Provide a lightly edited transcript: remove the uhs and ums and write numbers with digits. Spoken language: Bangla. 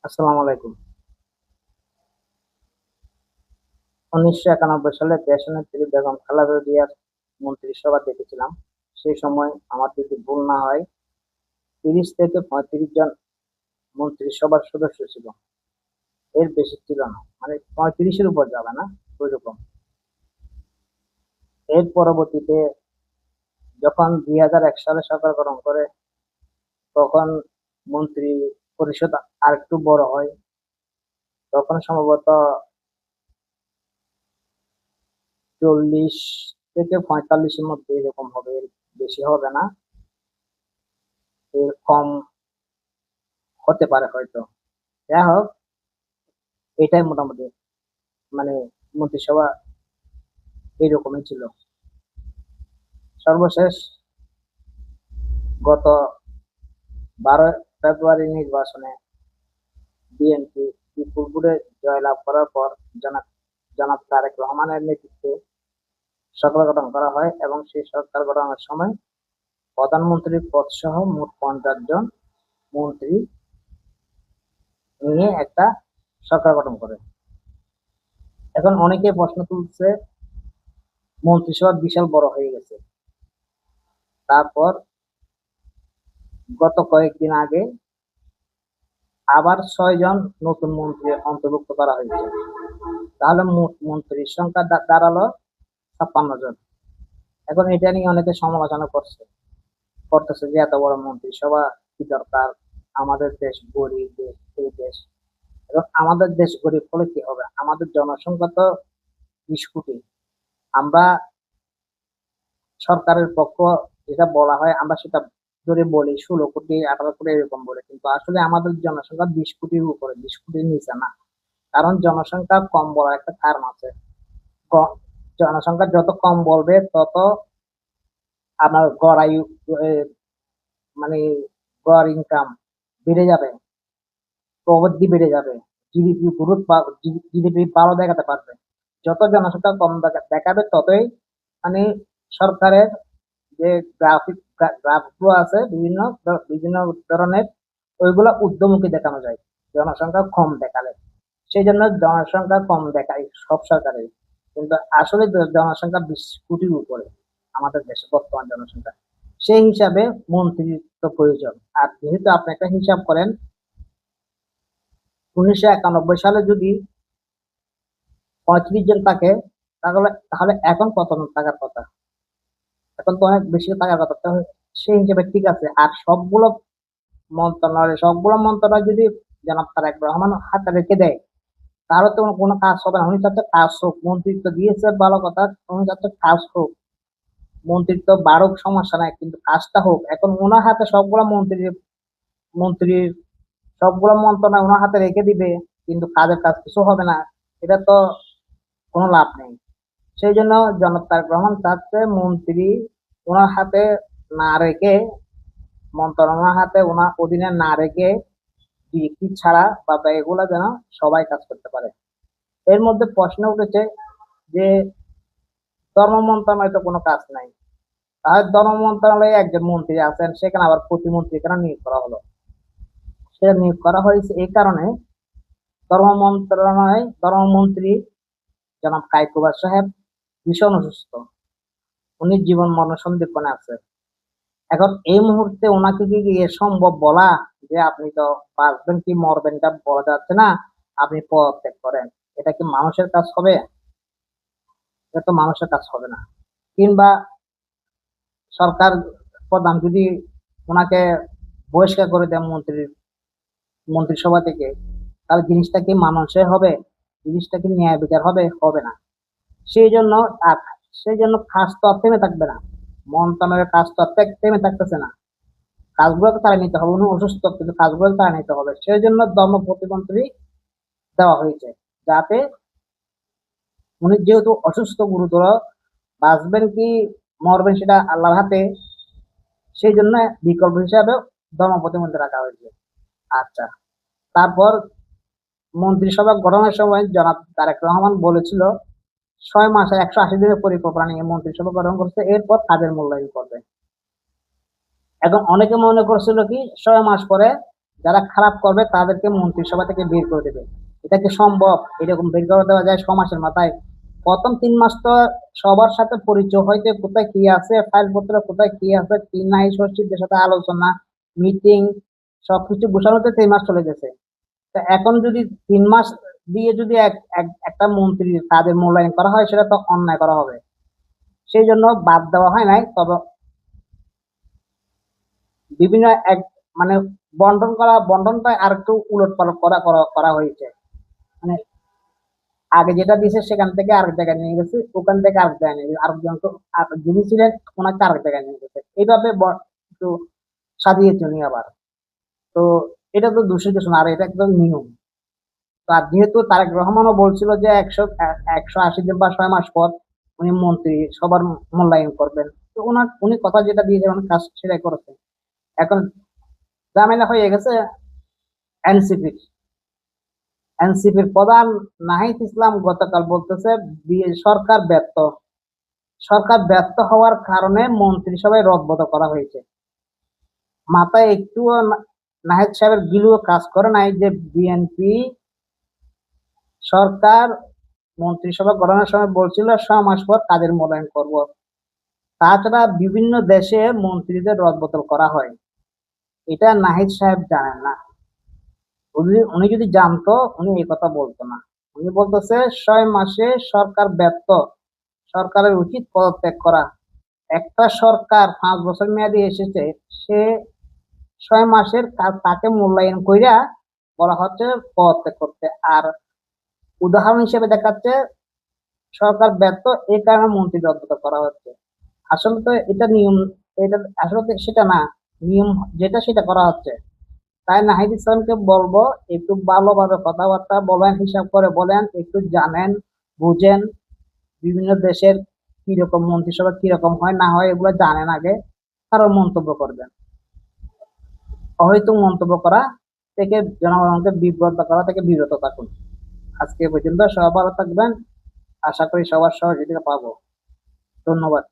আসসালামু আলাইকুম। ১৯৯১ সালে দেশনেত্রী বেগম খালেদা জিয়ার মন্ত্রিসভা দেখেছিলাম। সেই সময় আমার যদি ভুল না হয় ৩০ থেকে ৩৫ জন মন্ত্রিসভার সদস্য ছিল। এর বেশি ছিল না। মানে ৩৫ এর উপর যাবে না, ওইরকম। এর পরবর্তীতে যখন ২০০১ সালে সরকার গঠন করে তখন মন্ত্রী পরিষদ আরেকটু বড় হয়। তখন সম্ভবত ৪০ থেকে ৪৫ এর মধ্যে এরকম হবে। এর বেশি হবে না। এর কম হতে পারে হয়তো। যাই হোক, এটাই মোটামুটি মানে মন্ত্রিসভা এইরকমই ছিল। সর্বশেষ গত ১২ ফেব্রুয়ারি নির্বাচনে বিএনপি বিপুল ভোটে জয়লাভ করার পর জনাব জনাব তারেক রহমানের নেতৃত্বে সরকার গঠন করা হয় এবং সেই সরকার গঠনের সময় প্রধানমন্ত্রীর পদ সহ মোট ৫০ জন মন্ত্রী নিয়ে একটা সরকার গঠন করে। এখন অনেকে প্রশ্ন তুলছে মন্ত্রিসভা বিশাল বড় হয়ে গেছে। তারপর গত কয়েকদিন আগে আবার ৬ জন নতুন মন্ত্রী অন্তর্ভুক্ত করা হয়েছে। তাহলে মোট মন্ত্রীর সংখ্যা দাঁড়ালো ৫৬ জন। এখন এটা নিয়ে অনেকে সমালোচনা করতেছে যে এত বড় মন্ত্রিসভা কি দরকার, আমাদের দেশ গরিব দেশ, এই দেশ। এবং আমাদের দেশ গরিব হলে কি হবে, আমাদের জনসংখ্যা তো ২০ কোটি। আমরা সরকারের পক্ষ যেটা বলা হয় আমরা সেটা ধরে বলি ১৬ কোটি ১৮ কোটি এরকম বলে, কিন্তু আসলে আমাদের জনসংখ্যা ২০ কোটির উপরে, ২০ কোটির নিচে না। কারণ জনসংখ্যা কম বলার একটা কারণ আছে। জনসংখ্যা যত কম বলবে তত আপনার গড় আয়ু এ, মানে গড় ইনকাম বেড়ে যাবে, প্রবৃদ্ধি বেড়ে যাবে, জিডিপি গ্রোথ বা জিডিপি ভালো দেখাতে পারবে। যত জনসংখ্যা কম দেখাবে ততই মানে সরকারের যে গ্রাফ গুলো আছে বিভিন্ন বিভিন্ন ধরনের, ওইগুলা ঊর্ধ্বমুখী দেখানো যায় জনসংখ্যা কম দেখালে। সেই জন্য জনসংখ্যা কম দেখায় সব সরকারের, কিন্তু আসলে জনসংখ্যা ২০ কোটির উপরে আমাদের দেশে বর্তমান জনসংখ্যা। সেই হিসাবে মন্ত্রীর তো প্রয়োজন। আর যেহেতু আপনি একটা হিসাব করেন ১৯৯১ সালে যদি ৩৫ জন থাকে তাহলে তাহলে এখন কত টাকার কথা, এখন তো অনেক বেশি টাকার কথা। তো সেই হিসেবে ঠিক আছে। আর সবগুলো মন্ত্রণালয় যদি জনাব তারেক রহমান হাতে রেখে দেয় তাহলে তো কোনো কাজ হবে না। উনি চাচ্ছে কাজ হোক, মন্ত্রিত্ব দিয়েছে ভালো কথা, উনি চাচ্ছে কাজ হোক, মন্ত্রিত্ব বাড়ুক সমস্যা নাই, কিন্তু কাজটা হোক। এখন ওনার হাতে মন্ত্রীর সবগুলো মন্ত্রণালয় ওনার হাতে রেখে দিবে, কিন্তু কাজের কাজ কিছু হবে না, এটা তো কোনো লাভ নেই। সেই জন্য জনাব তারেক রহমান চাচ্ছে মন্ত্রী ওনার হাতে না রেখে, মন্ত্রণালয়ের হাতে ওনার অধীনে না রেখে ডিরেক্টলি ছাড়া বা এগুলা যেন সবাই কাজ করতে পারে। এর মধ্যে প্রশ্ন উঠেছে যে ধর্ম মন্ত্রণালয়ে তো কোনো কাজ নাই, তাহলে ধর্ম মন্ত্রণালয়ে একজন মন্ত্রী আছেন, সেখানে আবার প্রতিমন্ত্রী কেন নিয়োগ করা হলো? সে নিয়োগ করা হয়েছে এই কারণে, ধর্মমন্ত্রী জনাব কায়কোবাদ সাহেব ভীষণ অসুস্থ। উনি জীবন মরণ সন্ধিক্ষণে আছে। এখন এই মুহূর্তে ওনাকে কি এ সম্ভব বলা যে আপনি তো বাঁচবেন কি মরবেন এটা বলা যাচ্ছে না, আপনি পদত্যাগ করেন? এটা কি মানুষের কাজ হবে? এটা তো মানুষের কাজ হবে না। কিংবা সরকার প্রধান যদি ওনাকে বহিষ্কার করে দেয় মন্ত্রিসভা থেকে, তাহলে জিনিসটা কি মানুষের হবে? জিনিসটা কি ন্যায় বিচার হবে? হবে না। সেই জন্য আর সেই জন্য কাজ তো আর থেমে থাকবে না। মন্ত্রণালয়ের কাজ তো আর থেমে থাকতেছে না। কাজগুলো তো তারা নিতে হবে। উনি অসুস্থ, কিন্তু কাজগুলো তারা নিতে হবে। সেই জন্য ধর্ম প্রতিমন্ত্রী দেওয়া হয়েছে, যাতে উনি যেহেতু অসুস্থ গুরুতর, বাঁচবেন কি মরবেন সেটা আল্লাহর হাতে, সেই জন্য বিকল্প হিসাবে ধর্ম প্রতিমন্ত্রী রাখা হয়েছে। আচ্ছা, তারপর মন্ত্রিসভা গঠনের সময় জনাব তারেক রহমান বলেছিল ৬ মাসে ১৮০ দিনের পরিকল্পনা নিয়ে মন্ত্রিসভা গঠন করছে, এরপর কাজের মূল্যায়ন করবে। এখন অনেকে মনে করছিল কি ৬ মাস পরে যারা খারাপ করবে তাদেরকে মন্ত্রিসভা থেকে বের করে দেবে। এটা কি সম্ভব? এরকম বের করে দেওয়া যায় 6 মাসের মাথায়? প্রথম 3 মাস তো সবার সাথে পরিচয় হইতে, কোথায় কি আছে, ফাইলপত্র কোথায় কি আছে কি নাই, সচিবদের সাথে আলোচনা, মিটিং, সবকিছু গোছানোতে 3 মাস চলে গেছে। তো এখন যদি 3 মাস দিয়ে যদি একটা মন্ত্রীর কাজের মূল্যায়ন করা হয়, সেটা তো অন্যায় করা হবে। সেই জন্য বাদ দেওয়া হয় নাই। তবে বিভিন্ন এক মানে বন্টনটা আর একটু উলটপালট করা হয়েছে। মানে আগে যেটা দিয়েছে সেখান থেকে আরেক জায়গায় নিয়ে গেছে, ওখান থেকে আরেক জায়গায় নিয়ে গেছে, আরেকজনকে যিনি ছিলেন ওনাকে আরেক জায়গায় নিয়ে গেছে, এইভাবে একটু সাজিয়েছে উনি আবার। তো এটা তো দোষের কিছু না, আর এটা একদম নিয়ম। তো আর যেহেতু তারেক রহমানও বলছিল যে 180 দিন বা 6 মাস পর উনি মন্ত্রী সবার মূল্যায়ন করবেন, তো উনি কথা যেটা দিয়েছে উনি কাজ সেটাই করেছে। এখন ঝামেলা হয়ে গেছে এনসিপির। এনসিপির প্রধান নাহিদ ইসলাম গতকাল বলতেছে সরকার ব্যর্থ হওয়ার কারণে মন্ত্রিসভায় রদবদল করা হয়েছে। মাথায় একটু নাহিদ সাহেবের গিলুও কাজ করে নাই যে বিএনপি সরকার মন্ত্রিসভা গঠনের সময় বলছিল 6 মাস পর কাজের মূল্যায়ন করব। তাছাড়া বিভিন্ন দেশে মন্ত্রীদের রদবদল করা হয়, এটা নাহিদ সাহেব জানেন না। উনি যদি জানতো উনি এই কথা বলতো না। উনি বলতেছে 6 মাসে সরকার ব্যর্থ, সরকারের উচিত পদত্যাগ করা। একটা সরকার 5 বছর মেয়াদী এসেছে, সে 6 মাসের কাজ তাকে মূল্যায়ন কইরা বলা হচ্ছে পদত্যাগ করতে। আর উদাহরণ হিসেবে দেখাচ্ছে সরকার ব্যর্থ, এই কারণে মন্ত্রী রদবদল করা হচ্ছে। আসলে তো এটা নিয়ম, এটা আসলে তো সেটা না, নিয়ম যেটা সেটা করা হচ্ছে। তাই নাহিদ ইসলামকে বলবো একটু ভালোভাবে কথাবার্তা বলেন, হিসাব করে বলেন, একটু জানেন, বুঝেন বিভিন্ন দেশের কিরকম মন্ত্রিসভা কিরকম হয় না হয় এগুলো জানেন আগে, তারপর মন্তব্য করবেন। অহেতুক মন্তব্য করা থেকে, জনগণকে বিভ্রান্ত করা থেকে বিরত থাকুন। আজকে এ পর্যন্ত, সবাই ভালো থাকবেন। আশা করি সবার সহযোগিতা পাবো। ধন্যবাদ।